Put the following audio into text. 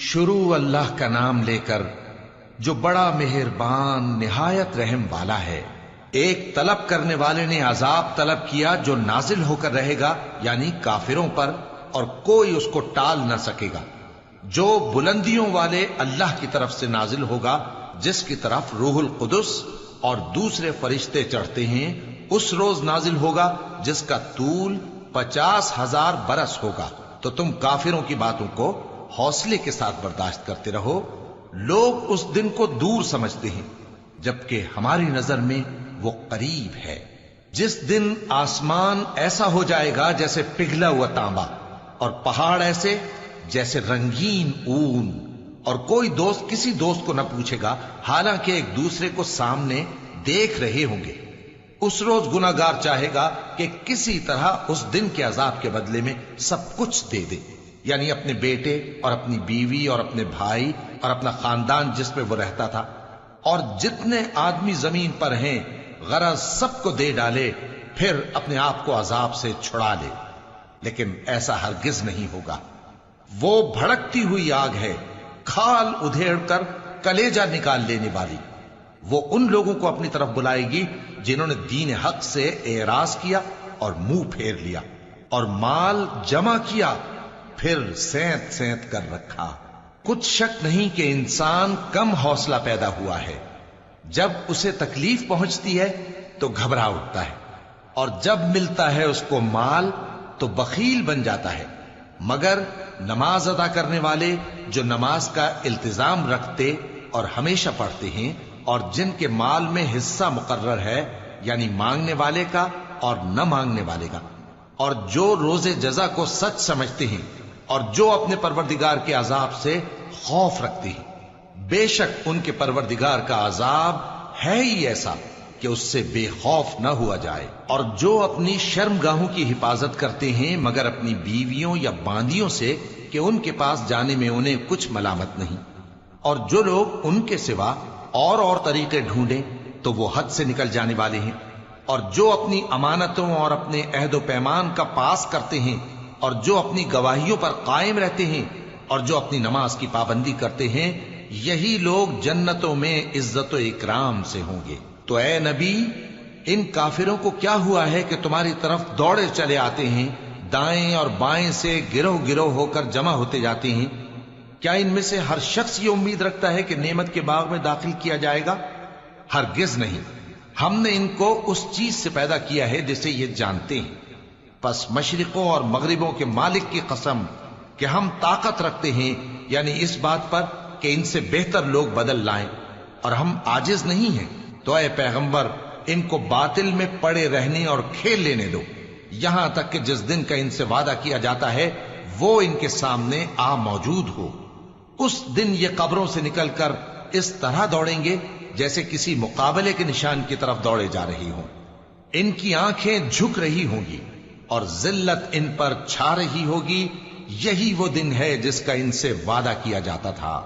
शुरू अल्लाह का नाम लेकर जो बड़ा मेहरबान निहायत रहम वाला है। एक तलब करने वाले ने अजाब तलब किया जो नाजिल होकर रहेगा, यानी काफिरों पर, और कोई उसको टाल न सकेगा। जो बुलंदियों वाले अल्लाह की तरफ से नाजिल होगा, जिसकी तरफ रूहुल कुदस और दूसरे फरिश्ते चढ़ते हैं, उस रोज नाजिल होगा जिसका तूल 50,000 बरस होगा। तो तुम काफिरों की बातों को हौसले के साथ बर्दाश्त करते रहो। लोग उस दिन को दूर समझते हैं, जबकि हमारी नजर में वो करीब है। जिस दिन आसमान ऐसा हो जाएगा जैसे पिघला हुआ तांबा, और पहाड़ ऐसे जैसे रंगीन ऊन, और कोई दोस्त किसी दोस्त को न पूछेगा, हालांकि एक दूसरे को सामने देख रहे होंगे। उस रोज गुनाहगार चाहेगा कि किसी तरह उस दिन के अजाब के बदले में सब कुछ दे दे, यानी अपने बेटे और अपनी बीवी और अपने भाई और अपना खानदान जिसमें वो रहता था, और जितने आदमी जमीन पर हैं, गरज सबको दे डाले, फिर अपने आप को अजाब से छुड़ा ले। लेकिन ऐसा हरगिज नहीं होगा। वो भड़कती हुई आग है, खाल उधेड़ कर कलेजा निकाल लेने वाली। वो उन लोगों को अपनी तरफ बुलाएगी जिन्होंने दीन हक से एराज किया और मुंह फेर लिया, और माल जमा किया, फिर सेंत सेंत कर रखा। कुछ शक नहीं कि इंसान कम हौसला पैदा हुआ है। जब उसे तकलीफ पहुंचती है तो घबरा उठता है, और जब मिलता है उसको माल तो बखील बन जाता है। मगर नमाज अदा करने वाले जो नमाज का इल्तिजाम रखते और हमेशा पढ़ते हैं, और जिनके माल में हिस्सा मुकर्रर है, यानी मांगने वाले का और न मांगने वाले का, और जो रोजे जजा को सच समझते हैं, और जो अपने परवरदिगार के अजाब से खौफ रखते हैं, बेशक उनके परवरदिगार का अजाब है ही ऐसा कि उससे बेखौफ न हुआ जाए। और जो अपनी शर्मगाहों की हिफाजत करते हैं, मगर अपनी बीवियों या बांदियों से, कि उनके पास जाने में उन्हें कुछ मलामत नहीं, और जो लोग उनके सिवा और तरीके ढूंढें तो वो हद से निकल जाने वाले हैं। और जो अपनी अमानतों और अपने अहदो पैमान का पास करते हैं, और जो अपनी गवाहियों पर कायम रहते हैं, और जो अपनी नमाज की पाबंदी करते हैं, यही लोग जन्नतों में इज्जत व इकराम से होंगे। तो ए नबी, इन काफिरों को क्या हुआ है कि तुम्हारी तरफ दौड़े चले आते हैं, दाएं और बाएं से गिरोह गिरोह होकर जमा होते जाते हैं? क्या इनमें से हर शख्स ये उम्मीद रखता है कि नेमत के बाग में दाखिल किया जाएगा? हरगिज नहीं। हमने इनको उस चीज से पैदा किया है जिसे ये जानते हैं। पस मशरिकों और मगरिबों के मालिक की कसम कि हम ताकत रखते हैं, यानी इस बात पर कि इनसे बेहतर लोग बदल लाएं, और हम आजिज नहीं हैं। तो ऐ पैगंबर, इनको बातिल में पड़े रहने और खेल लेने दो, यहां तक कि जिस दिन का इनसे वादा किया जाता है वो इनके सामने आ मौजूद हो। उस दिन ये कब्रों से निकलकर इस तरह दौड़ेंगे जैसे किसी मुकाबले के निशान की तरफ दौड़े जा रही हों। इनकी आंखें झुक रही होंगी और जिल्लत इन पर छा रही होगी। यही वो दिन है जिसका इनसे वादा किया जाता था।